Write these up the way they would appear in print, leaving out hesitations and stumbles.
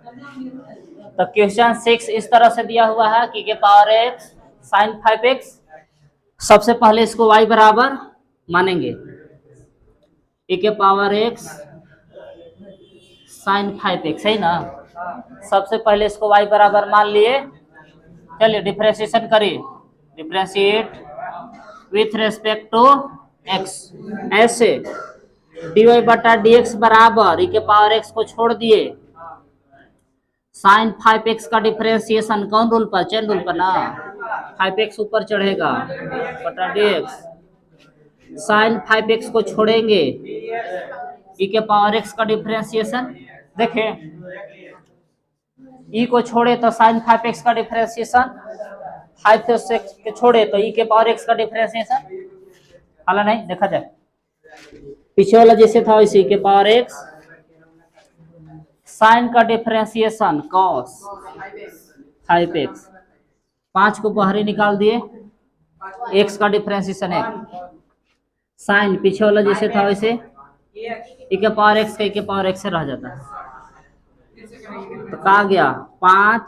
तो क्वेश्चन 6 इस तरह से दिया हुआ है कि के पावर एक्स साइन 5x। सबसे पहले इसको y बराबर मानेंगे, e के पावर x साइन 5x, सही ना। सबसे पहले इसको y बराबर मान लिए। चलिए डिफरेंशिएशन करिए, differentiate with respect to x। ऐसे dy बटा dx बराबर e के पावर x को छोड़ दिए, साइन 5x का डिफरेंशिएशन कौन रूल पर, चेन रूल पर ना। 5x ऊपर चढ़ेगा बटा dx, साइन 5x को छोड़ेंगे, e के पावर x का डिफरेंशिएशन। देखें e को छोड़े तो साइन 5x का डिफरेंशिएशन, 5 के छोड़े तो e के पावर x का डिफरेंशिएशन। हाला नहीं देखा जाए, पीछे वाला जैसे था वैसे e के पावर x साइन का डिफरेंशिएशन कॉस 5x, 5 को बाहर निकाल दिए, x का डिफरेंशिएशन है साइन, पीछे वाला जैसे था वैसे e के पावर x का e के पावर x से रह जाता है। तो कहा गया 5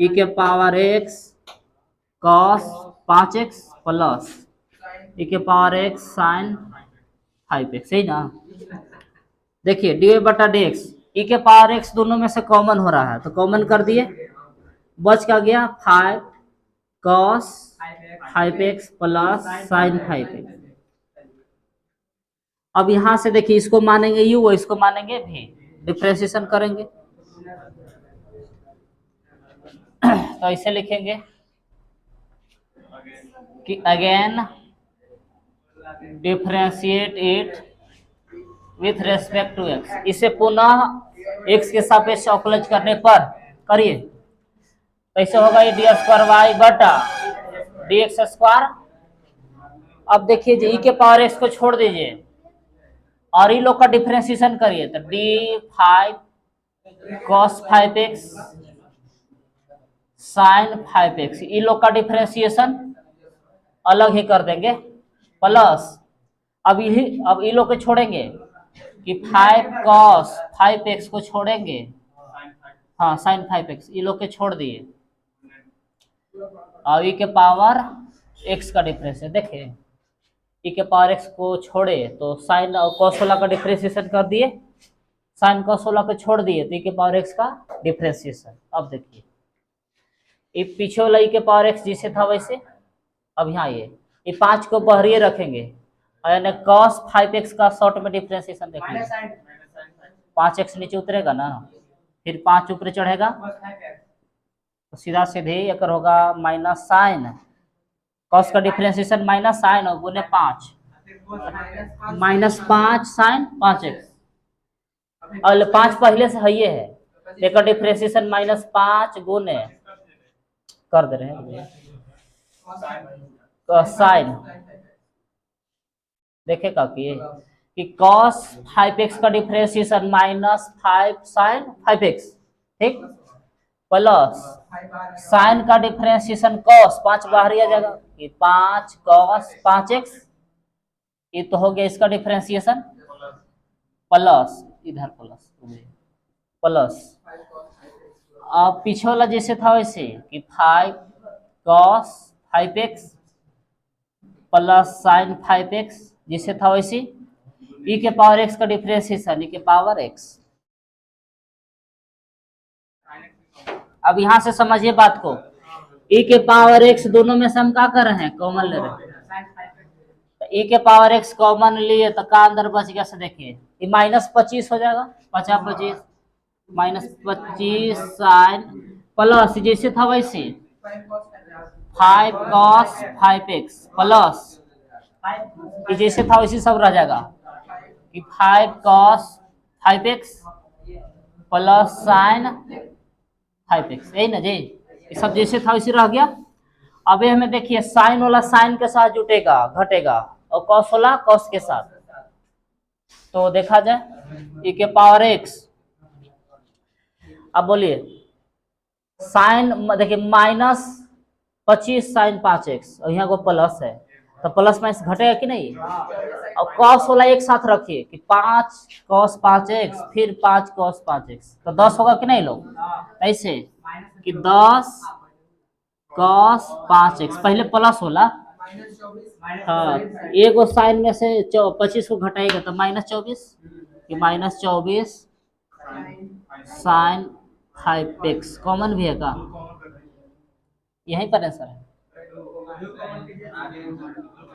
e के power x cos 5x plus e के पावर x साइन 5x, सही ना। देखिए डी बटा डी एक्स, ई के पावर x दोनों में से कॉमन हो रहा है तो कॉमन कर दिए, बच का गया 5 cos 5x plus sign 5x। अब यहां से देखिए इसको मानेंगे u और इसको मानेंगे v, डिफरेंशिएशन करेंगे तो ऐसे लिखेंगे कि again differentiate it with respect to x। इसे पुनः x के सापेक्ष अवकलज करने पर करिए, कैसे होगा ये डी स्क्वायर वाई बटा डी एक्स स्क्वायर। अब देखिए जी e के पावर x को छोड़ दीजिए और ई लोग का डिफरेंशिएशन करिए तो D 5 cos 5x sign 5x, ई लोग का डिफरेंशिएशन अलग ही कर देंगे प्लस अब ई लोग को छोड़ेंगे कि 5 कॉस 5x को छोड़ेंगे, हाँ साइन 5x, ई लोग के छोड़ दिए और ई के पावर x का डिफरेंशिएशन। देखें ई के पावर x को छोड़े तो साइन और कॉस 16 का डिफरेंशिएशन कर दिए, साइन कॉस 16 को छोड़ दिए तो ई के पावर x का डिफरेंशिएशन। अब देखिए ये पीछे वाला ई के पावर x जैसे था वैसे, अब यहाँ ये 5 को बहरिए रखेंगे और यानी cos 5x का शॉर्ट में डिफरेंशिएशन देख लीजिए, 5x नीचे उतरेगा ना, फिर 5 ऊपर चढ़ेगा तो सीधा सीधे एक होगा माइनस साइन, cos का डिफरेंशिएशन माइनस साइन और गुने 5 -5 साइन 5x, और 5 पहले से है ये है, लेकर डिफरेंशिएशन -5 गुने कर दे रहे हैं साइन। देखेगा कि cos 5x का डिफरेंशिएशन -5 साइन 5x, ठीक, प्लस साइन का डिफरेंशिएशन cos 5 बाहर आ जाएगा कि 5 cos 5x, ये तो हो गया इसका डिफरेंशिएशन प्लस इधर प्लस अब पीछे वाला जैसे था वैसे कि 5 cos 5x plus sign 5x जैसे था वैसे e के पावर x का डिफरेंशिएशन e के पावर x। अब यहां से समझिए बात को, e के पावर x दोनों में से हम क्या कर रहे हैं, कॉमन ले रहे हैं, तो e के पावर x कॉमन लिए तो का अंदर बच गया से देखिए ये -25 हो जाएगा, 50 -25 साइन प्लस जैसे था वैसे 5 cos 5x प्लस जैसे था वैसे सब रह जाएगा कि 5 cos 5x plus sign 5x, यही ना जी, ये सब जैसे था वैसे रह गया। अब हमें देखिए साइन वाला साइन के साथ जुटेगा घटेगा और कॉस वाला कॉस के साथ, तो देखा जाए e के पावर x, अब बोलिए साइन देखिए -25 साइन 5x और यहाँ को प्लस है तो प्लस माइनस घटेगा कि नहीं। और कॉस वाला एक साथ रखिए कि 5 cos 5x फिर 5 cos 5x, तो 10 होगा कि नहीं लोग। ऐसे कि 10 cos 5x पहले प्लस होला। हाँ, एक वो साइन में से 25 को घटाएगा तो -24, कि -24 साइन 5x कॉमन भी है का, यहीं पर है सर।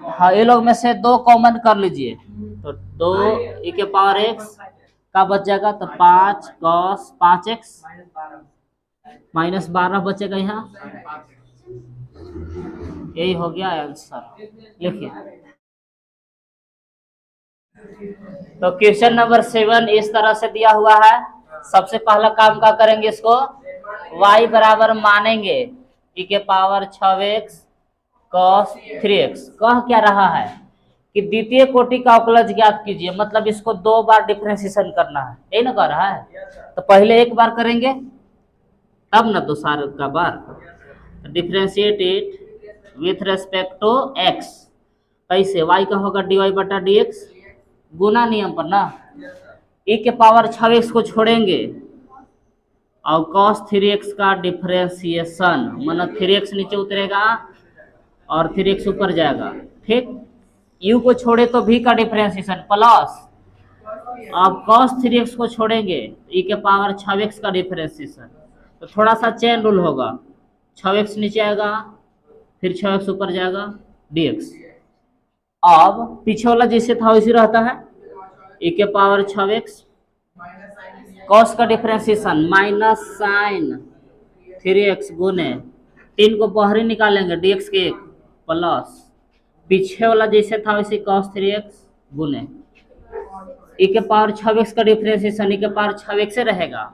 हाँ, ये लोग में से 2 कॉमन कर लीजिए, तो 2 e के पावर x का बच जाएगा, तो 5 cos 5x -12 बचेगा यहाँ। यही हो गया आंसर, लिखिए। तो क्वेश्चन नंबर 7 इस तरह से दिया हुआ है। सबसे पहला काम क्या करेंगे, इसको y बराबर मानेंगे e के पावर 6x cos 3x। कह क्या रहा है कि द्वितीय कोटि का अवकलज ज्ञात कीजिए, मतलब इसको 2 बार डिफरेंशिएशन करना है, यही ना कह रहा है। तो पहले एक बार करेंगे तब ना तो सारे का बार। Differentiate it with respect to x, कैसे y का होगा dy बटा dx, गुना नियम पर ना। e के पावर 6x को छोड़ेंगे और cos 3x का डिफरेंशिएशन, मतलब 3x नीचे उतरेगा और 3x ऊपर जाएगा, ठीक। u को छोड़े तो v का डिफरेंशिएशन प्लस, अब cos 3x को छोड़ेंगे e के पावर 6x का डिफरेंशिएशन, तो थोड़ा सा चेन रूल होगा, 6x नीचे आएगा फिर 6x ऊपर जाएगा dx। अब पीछे वाला जैसे था वैसे रहता है, e के पावर 6x cos का डिफरेंशिएशन माइनस साइन 3x गुने 3 को बाहर ही निकालेंगे dx के 1 प्लस, पीछे वाला जैसे था वैसे cos 3x गुने e के पावर 6x का डिफरेंशिएशन e के पावर 6x से रहेगा,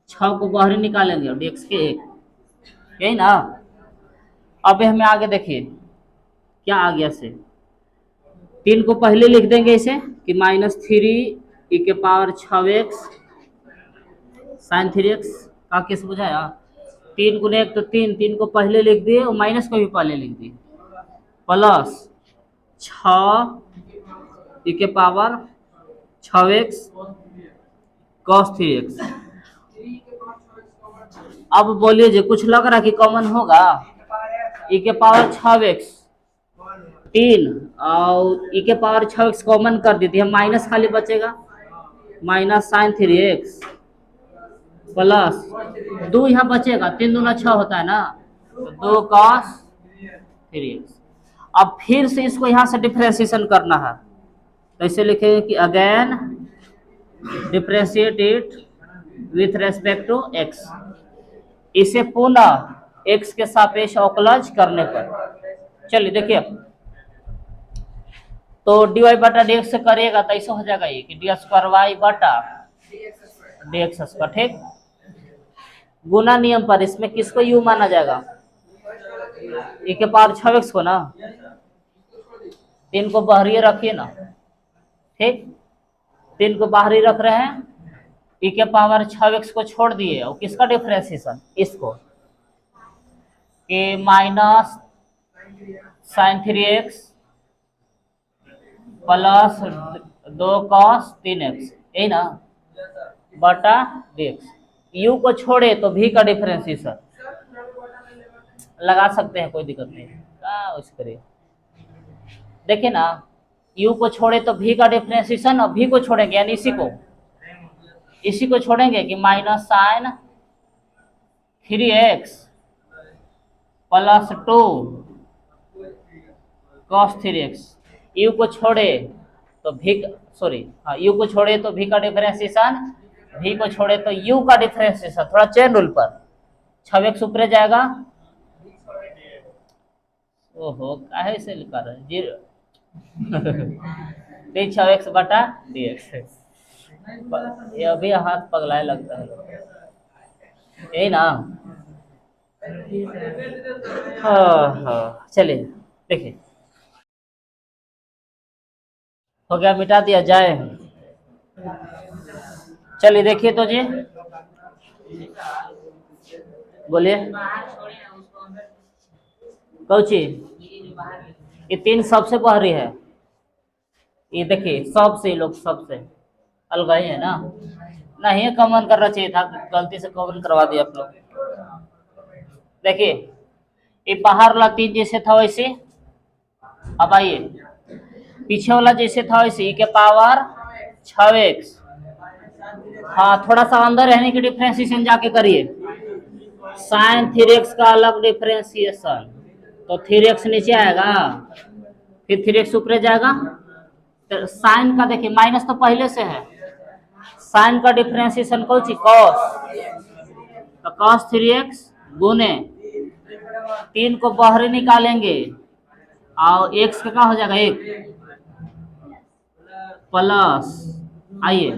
6 को बाहर ही निकालेंगे dx के 1, यही ना। अब हमें आगे देखिए क्या आ गया से, 3 को पहले लिख देंगे इसे कि -3 e के पावर 6x साइन 3x का केस बुझाया। 3 गुने 1 तो 3, 3 को पहले लिख दिए और माइनस को भी पहले लिख दिए, प्लस 6 e के पावर 6x cos 3x। अब बोलिए जी कुछ लग रहा कि कॉमन होगा, e के पावर 6x 3 और e के पावर 6x कॉमन कर दी थी, हम माइनस खाली बचेगा, माइनस साइन 3x प्लस 2 यहाँ बचेगा, 3 दूना 6 होता है ना, तो 2 cos 3x। अब फिर से इसको यहाँ से डिफरेंशिएशन करना है, तो इसे लिखेंगे कि again differentiate it with respect to x, इसे पुनः x के सापेक्ष अवकलज करने पर। चलिए देखिए, तो dy बटा dx से करिएगा तो ऐसा हो जाएगा ये कि d² y बटा dx², ठीक। गुना नियम पर इसमें किसको u माना जाएगा, e के पावर 6x को ना, 3 को बाहरी रखिए ना, ठीक। 3 को बाहरी रख रहे हैं, e के पावर 6x को छोड़ दिए और किसका डिफरेंशिएशन, इसको, कि minus sine 3x plus 2 cos 3x, यही ना, बटा dx। u को छोड़े तो v का डिफरेंशिएशन लगा सकते हैं, कोई दिक्कत नहीं, करिए। देखिए ना, u को छोड़े तो v का डिफरेंशिएशन और v को छोड़ेंगे यानी इसी को छोड़ेंगे कि minus sine 3x plus 2 cos 3x, u को छोड़े तो u को छोड़े तो v का डिफरेंशिएशन, v को छोड़े तो u का डिफरेंशिएशन, थोड़ा चेन रूल पर 6x ऊपर जाएगा, ओहो काहे से लिखा रहे 0 6x बटा dx। ये अभी हाथ पगलाए लगता है, यही ना। हाँ चलिए देखिए, हो गया, मिटा दिया जाए। चलिए देखिए तो जी, बोलिए कौची, ये 3 सबसे बाहरी है, ये देखिए सबसे लोग सबसे अलग ही है ना, नहीं कॉमन करना चाहिए था, गलती से कॉमन करवा दिया आप लोग। देखिए ये बाहर वाला 3 जैसे था वैसे, अब आइए पीछे वाला जैसे था वैसे e के पावर 6x। हाँ थोड़ा सा अंदर रहने की डिफ्रेंसिएशन जाके करिए, साइन 3x का अलग डिफ्रेंसिएशन, तो 3x नीचे आएगा, फिर 3x ऊपर जाएगा, तो साइन का देखिए माइनस तो पहले से है, साइन का डिफ्रेंसिएशन कौन सी कॉस, तो कॉस 3x गुने 3 को बाहर निकालेंगे और x का क्या हो जाएगा 1 प्लस, आइए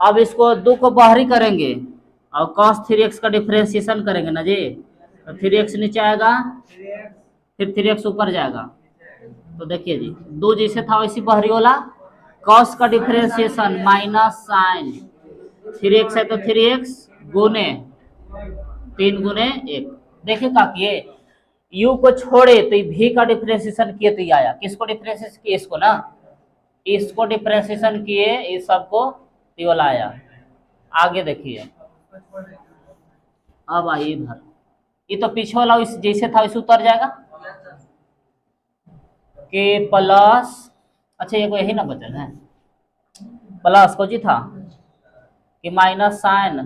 अब इसको 2 को बाहरी करेंगे और cos 3x का डिफरेंशिएशन करेंगे ना जी, तो 3x नीचे आएगा, फिर 3x ऊपर जाएगा, तो देखिए जी 2 जैसे था वैसे बाहरी वाला, cos का डिफरेंशिएशन माइनस साइन 3x है तो 3x गुने 3 गुने 1। देखिए क्या किए, u को छोड़े तो v का डिफरेंशिएशन किए तो ये आया, किसको डिफरेंशिएशन किए, इसको ना, इसको डिफरेंशिएशन किए, इस सबको ये वाला आया। आगे देखिए अब आइए इधर, ये तो पीछे वाला जैसे था वैसे उतर जाएगा, के प्लस, अच्छा ये को यही ना बचल है, प्लस को जी था कि minus sine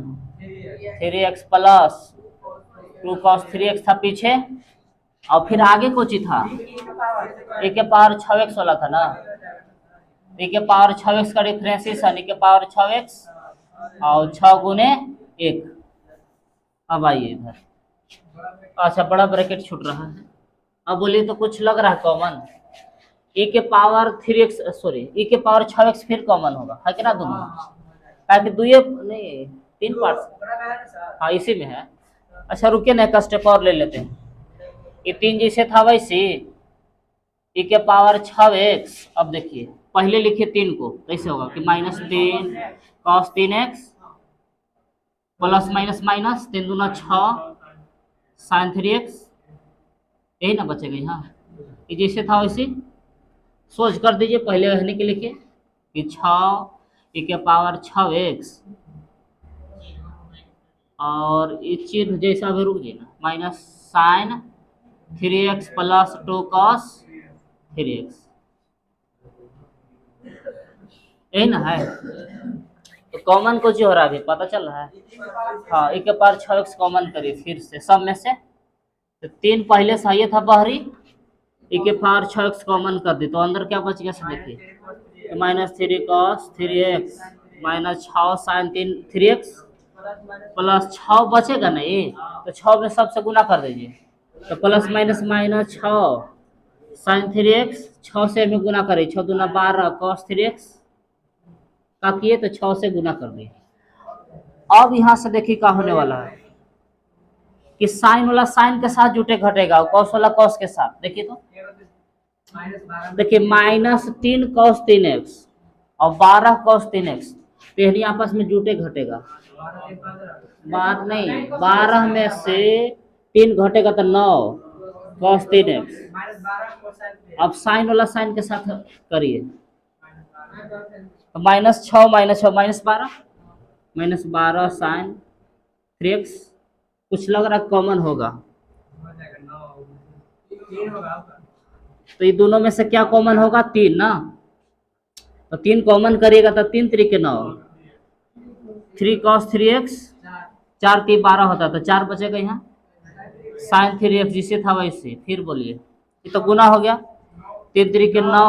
3x plus 2 cos 3x था पीछे, और फिर आगे को ची था e के पावर 6x वाला था ना, e के पावर 6x का डिफरेंशिएशन e के पावर 6x और 6 गुने 1। अब आइए इधर, अच्छा बड़ा ब्रैकेट छूट रहा है, अब बोलिए तो कुछ लग रहा है कॉमन, e के पावर 3x सॉरी e के पावर 6x फिर कॉमन होगा है कि ना दोनों, ताकि दुए नहीं 3 पार्ट, हाँ इसी में है। अच्छा रुकिए ना एक स्टेप और ले लेते हैं, ये 3 जैसे था वैसे e के पावर 6x, अब देखिए पहले लिखिए 3 को, कैसे होगा कि -3 cos 3x plus minus minus 3 दूना 6 साइन 3x, यही ना बचेगा यहाँ, ये जैसे था वैसे सोच कर दीजिए, पहले रहने के लिखिए कि 6 e के पावर 6x और ये चिन्ह जैसा भी रुक जाए ना, minus sine 3x plus 2 cos 3x, यही ना है, तो कॉमन कुछ हो रहा है अभी पता चल रहा है, हाँ e के पावर 6x कॉमन करिए फिर से सब में से, तो 3 पहले से ये था बाहरी, e के पावर 6x कॉमन कर दी तो अंदर क्या बच गया सब देखिए, तो -3 cos 3x minus 6 sign 3x plus 6 बचेगा ना ये, तो 6 में सबसे गुना कर दीजिए, तो plus minus minus 6 sign 3x 6 से में गुना करें, 6 दूना 12 cos 3x का किए तो 6 से गुना कर दिए। अब यहाँ से देखिए क्या होने वाला है कि साइन वाला साइन के साथ जुटे घटेगा और कॉस वाला कॉस के साथ, देखिए तो देखिए -3 cos 3x और 12 cos 3x, तो यही आपस में जुटे घटेगा, बात नहीं 12 में से 3 घटेगा तो 9 cos 3x, अब साइन वाला साइन के साथ करिए, -6 -12 साइन 3x, कुछ लग रहा कॉमन होगा, तो ये दोनों में से क्या कॉमन होगा 3 ना, तो 3 कॉमन करिएगा तो 3 3 के 9, 3 cos 3x 4 3 12 होता तो 4 बचेगा यहाँ, साइन 3x जिसे था वैसे, फिर बोलिए ये तो गुना हो गया, 3 3 के 9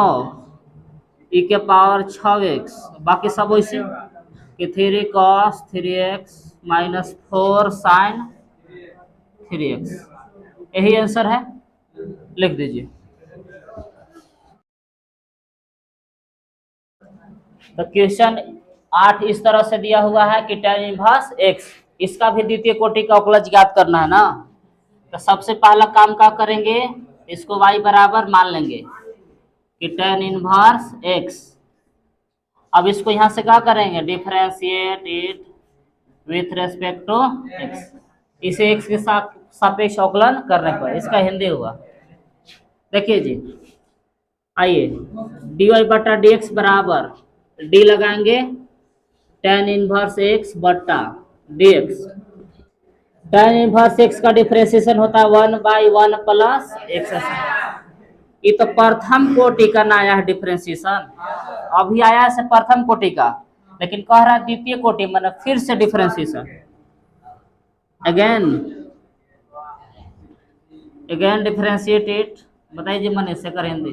e के पावर 6x, बाकी सब वैसे कि 3 cos 3x minus 4 sign 3x, यही आंसर है, लिख दीजिए। तो क्वेश्चन 8 इस तरह से दिया हुआ है कि tan इनवर्स x, इसका भी द्वितीय कोटि का अवकलज ज्ञात करना है ना, तो सबसे पहला काम क्या करेंगे, इसको y बराबर मान लेंगे कि tan इनवर्स x, अब इसको यहाँ से क्या करेंगे differentiate it with respect to x, इसे x के साथ सापेक्ष अवकलन करने पर, इसका हिंदी हुआ देखिए जी, आइए dy बटा डी एक्स बराबर डी लगाएंगे tan इनवर्स एक्स बटा D x. tan inverse x का डिफरेंशिएशन होता है 1/1 प्लस एक्स। ये तो प्रथम कोटि का नया है डिफरेंशिएशन, अभी आया है प्रथम कोटि का, लेकिन कह रहा है द्वितीय कोटि मतलब फिर से डिफरेंशिएशन अगेन डिफरेंशिएट इट। बताइए जी मन से करेंगे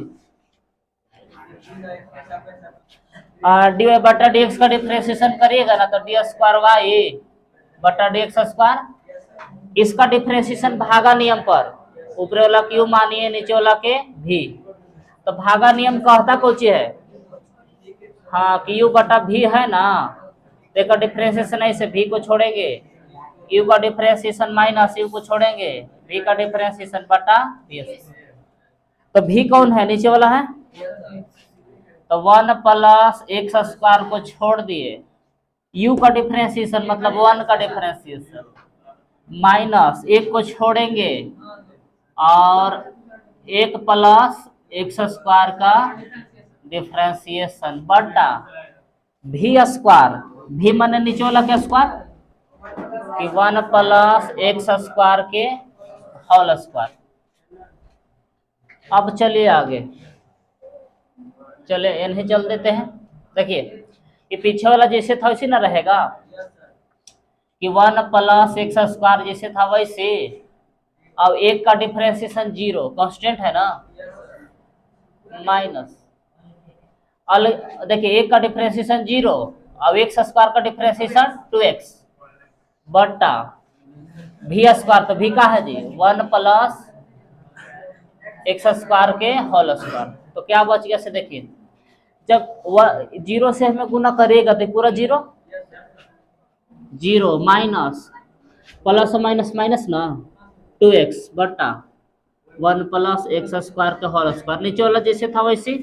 डी वाई बटा डी एक्स का डिफरेंशिएशन करिएगा ना तो डी स्क्वायर वाई बटा डी एक्स स्क्वायर। इसका डिफरेंशिएशन भागा नियम पर, ऊपर वाला क्यू मानिए नीचे वाला के भी, तो भागा नियम कहता कुछ है हाँ कि यू बटा भी है ना, देखो डिफरेंशिएशन ऐसे भी को छोड़ेंगे, यू का डिफरेंशिएशन माइनस यू को छोड़ेंगे, भी का डिफरेंशिएशन बटा भी। तो भी कौन है नीचे वाला है, तो 1 प्लस एक्स स्क्वायर को छोड़ दिए, u का डिफरेंशिएशन मतलब 1 का डिफरेंशिएशन माइनस एक को छोड़ेंगे और 1 प्लस एक्स स्क्वायर का डिफरेंशिएशन बटा भी स्क्वायर, भी माने नीचे वाला क्या स्क्वायर कि 1 प्लस एक्स स्क्वायर के होल स्क्वायर। अब चलिए आगे, चले इन्हें चल देते हैं। देखिए ये पीछे वाला जैसे था वैसे ना रहेगा कि 1 प्लस एक्स स्क्वायर जैसे था वैसे, अब एक का डिफरेंशिएशन 0 कांस्टेंट है ना माइनस, देखिए एक का डिफरेंशिएशन 0, अब एक्स स्क्वायर का डिफरेंशिएशन 2x बटा भी स्क्वायर, तो भी का है जी 1 प्लस एक्स स्क्वायर के होल स्क्वायर। तो क्या बच गया से देखिए, जब 0 से हमें गुना करेगा तो पूरा 0 0 माइनस प्लस माइनस माइनस ना 2x बटा 1 प्लस एक्स स्क्वायर का होल स्क्वायर, नीचे वाला जैसे था वैसे,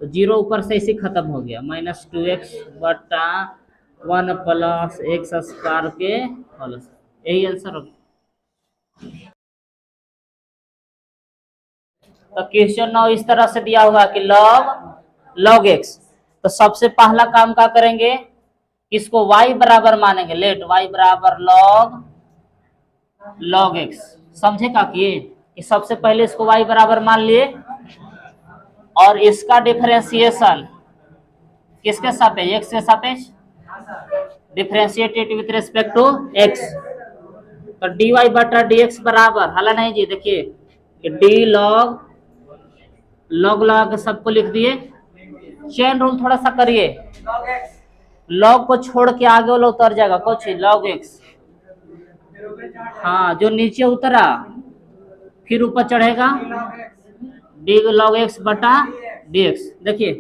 तो 0 ऊपर से इसी खत्म हो गया, माइनस 2x बटा 1 प्लस एक्स स्क्वायर के होल स्क्वायर। यही आंसर होगा। तो क्वेश्चन 9 इस तरह से दिया हुआ कि log x, तो सबसे पहला काम क्या करेंगे, इसको y बराबर मानेंगे, लेट y बराबर log x, समझे का कि सबसे पहले इसको y बराबर मान लिए और इसका डिफरेंशिएशन किसके सापेक्ष, x के सापेक्ष, differentiated with respect to x, तो dy बटा dx बराबर हला नहीं जी, देखिए कि d log सबको लिख दिए, चेन रूल थोड़ा सा करिए, log को छोड़ के आगे वाला उतर जाएगा कुछ log x, हाँ जो नीचे उतरा फिर ऊपर चढ़ेगा d log x बटा dx। देखिए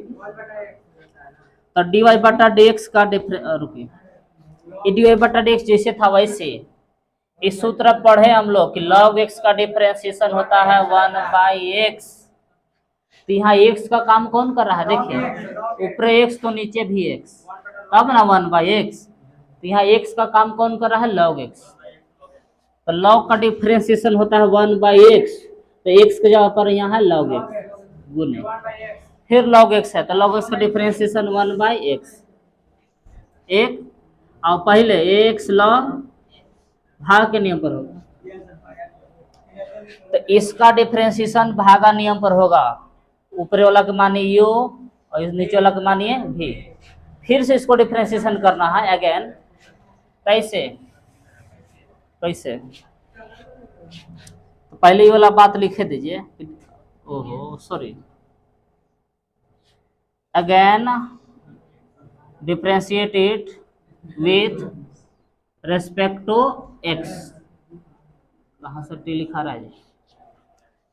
तो dy बटा dx का रुकिए, dy बटा dx जैसे था वैसे, इस सूत्र पढ़े हम लोग कि log x का डिफरेंशिएशन होता है 1/x, तो यहाँ x का काम कौन कर रहा है, देखिए ऊपर x तो नीचे भी x, तब ना 1/x, तो यहाँ x का काम कौन कर रहा है log x, तो log का डिफरेंशिएशन होता है 1/x, तो x के जगह पर यहाँ है log x गुने, फिर log x है तो log x का डिफरेंशिएशन 1/x, एक और पहले x log भाग के नियम पर होगा, तो इसका डिफरेंशिएशन भागा नियम पर होगा, ऊपर वाला के मानिए u और नीचे वाला के मानिए v, फिर से इसको डिफरेंशिएशन करना है अगेन, कैसे कैसे, तो पहले ये वाला बात लिखे दीजिए, ओहो sorry, again differentiate it with respect to x, कहाँ से टी लिखा रहा है,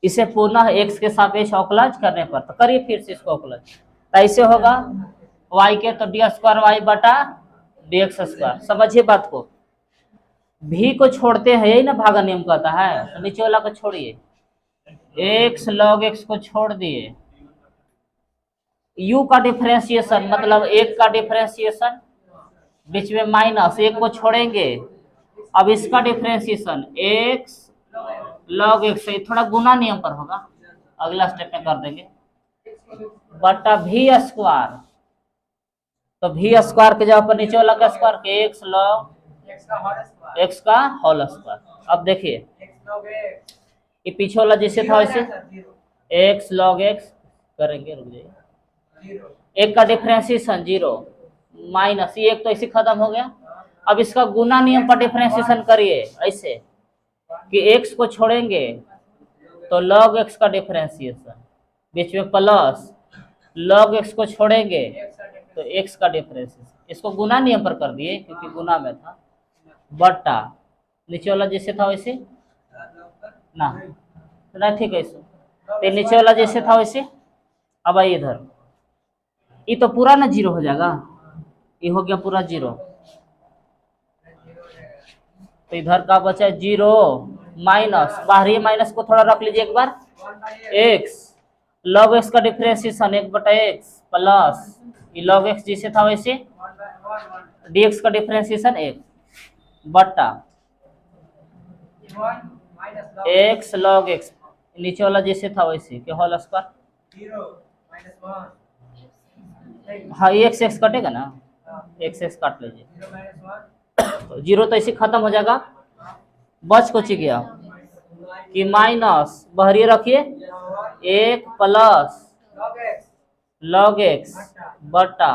इसे पुनः x के सापेक्ष अवकलज करने पर, तो करिए फिर से इसको अवकलज, तो ऐसे होगा y के तो डी स्क्वायर वाई बटा डी एक्स स्क्वायर, समझिए बात को, भी को छोड़ते हैं यही ना भागा नियम कहता है, तो नीचे वाला को छोड़िए, x log x को छोड़ दिए, u का डिफरेंशिएशन मतलब एक का डिफरेंशिएशन बीच में माइनस एक को छोड़ेंगे, अब इसका डिफरेंशिएशन x log x से थोड़ा गुना नियम पर होगा, अगला स्टेप में कर देंगे, बटा भी स्क्वायर। तो भी स्क्वायर के जगह पर नीचे वाला का स्क्वायर के एक्स लॉग एक्स का होल स्क्वायर। अब देखिए ये पीछे वाला जैसे था वैसे एक्स लॉग एक्स करेंगे, रुक जाइए, एक का डिफरेंशिएशन 0 माइनस ये एक तो ऐसे खत्म हो गया। अब इसका गुना नियम पर डिफरेंशिएशन करिए ऐसे कि x को छोड़ेंगे तो log x का डिफरेंशिएशन, बीच में प्लस log x को छोड़ेंगे तो x का डिफरेंशिएशन, इसको गुना नियम पर कर दिए क्योंकि गुना में था, बटा नीचे वाला जैसे था वैसे ना, तो ठीक है इसको, तो नीचे वाला जैसे था वैसे। अब आइए इधर, ये तो पूरा ना 0 हो जाएगा, ये हो गया पूरा 0, तो इधर का बचा 0 माइनस, बाहरी माइनस को थोड़ा रख लीजिए एक बार, x log x का डिफरेंशिएशन 1/x प्लस ये log x जैसे था वैसे dx का डिफरेंशिएशन 1 बटा x log x नीचे वाला जैसे था वैसे के होल स्क्वायर। हाँ ये x कटेगा ना, x काट लीजिए, तो 0 तो ऐसे खत्म हो जाएगा, बच कुछ गया कि माइनस बाहरी रखिए 1 प्लस log x बटा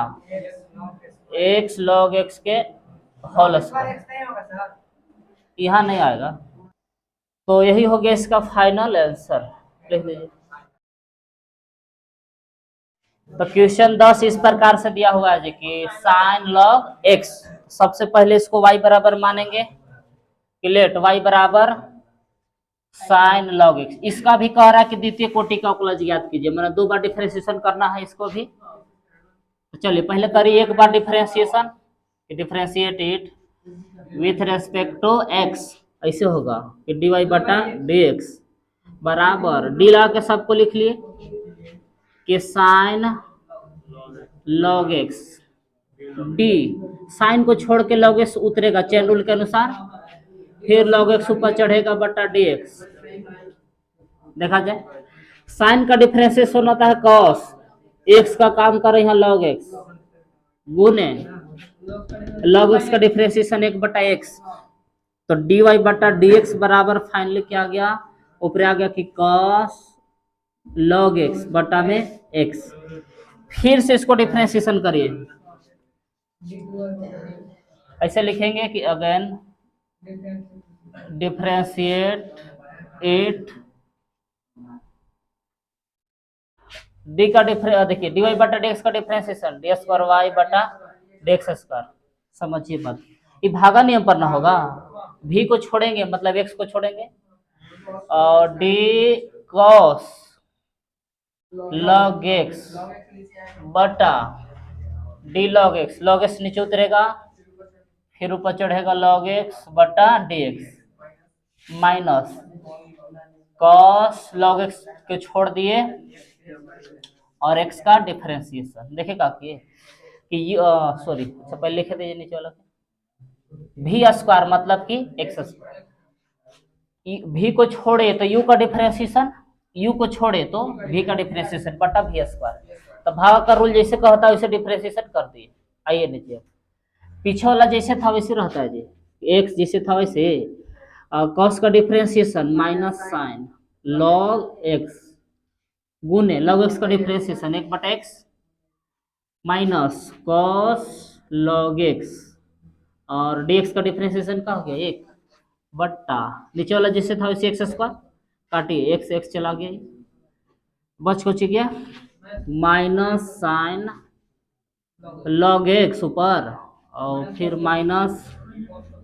x log x के होल स्क्वायर, यहाँ नहीं आएगा। तो यही हो गया इसका फाइनल आंसर, लिख लीजिए। तो क्वेश्चन 10 इस प्रकार से दिया हुआ है जी कि साइन log x, सबसे पहले इसको y बराबर मानेंगे, लेट y बराबर साइन log x। इसका भी कह रहा है कि द्वितीय कोटि का अवकलज ज्ञात कीजिए, मैंने 2 बार डिफरेंशिएशन करना है इसको भी। तो चलिए पहले करिए एक बार differentiation, differentiate it with respect to x, ऐसे होगा कि dy बटा dx बराबर डी ला के सबको लिख लिए कि sine log x, d sine को छोड़ के log x उतरेगा चेन रूल के अनुसार, फिर log x ऊपर चढ़ेगा बटा dx। देखा जाए साइन का डिफरेंशिएशन होता है cos, x का काम कर रहे हैं log x गुने log x का डिफरेंशिएशन 1/x, तो dy बटा dx बराबर फाइनली क्या आ गया, ऊपर आ गया कि cos log x बटा में x। फिर से इसको डिफरेंशिएशन करिए, ऐसे लिखेंगे कि अगेन डिफरेंशिएट इट, डी का देखिए डी वाई बटा dx का डिफरेंशिएशन डी स्क्वायर वाई बटा dx स्क्वायर। समझिए बात, ये भागा नियम पर ना होगा, भी को छोड़ेंगे मतलब x को छोड़ेंगे और डी cos log x बटा डी log x नीचे उतरेगा फिर ऊपर चढ़ेगा log x बटा dx minus cos log x के छोड़ दिए और x का डिफरेंशिएशन देखेगा कि सॉरी अच्छा पहले लिखे दीजिए नीचे वाला भी स्क्वायर मतलब कि x स्क्वायर, भी को छोड़े तो u का डिफरेंशिएशन, u को छोड़े तो v का डिफरेंशिएशन बटा भी स्क्वायर। तो भाग का रूल जैसे कहता है वैसे डिफरेंशिएशन कर दिए। आइए नीचे पीछे वाला जैसे था वैसे रहता है जी, x जैसे था वैसे cos का differentiation minus sine log x गुने log x का differentiation 1/x minus cos log x और dx का डिफरेंशिएशन का हो गया 1 बट्टा नीचे वाला जैसे था वैसे x स्क्वायर काटिए x चला गया, बच कुछ गया माइनस साइन log x ऊपर और फिर माइनस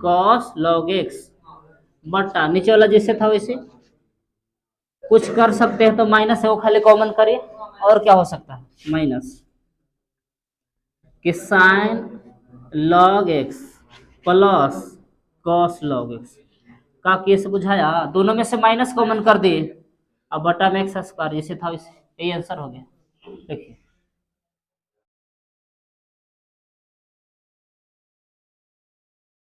cos log x बट्टा नीचे वाला जैसे था वैसे, कुछ कर सकते हैं तो माइनस है वो खाली कॉमन करिए, और क्या हो सकता है माइनस कि sine log x plus cos log x का केस बुझाया, दोनों में से माइनस कॉमन कर दिए, अब बटा में x स्क्वायर जैसे था वैसे, यही आंसर हो गया। देखिए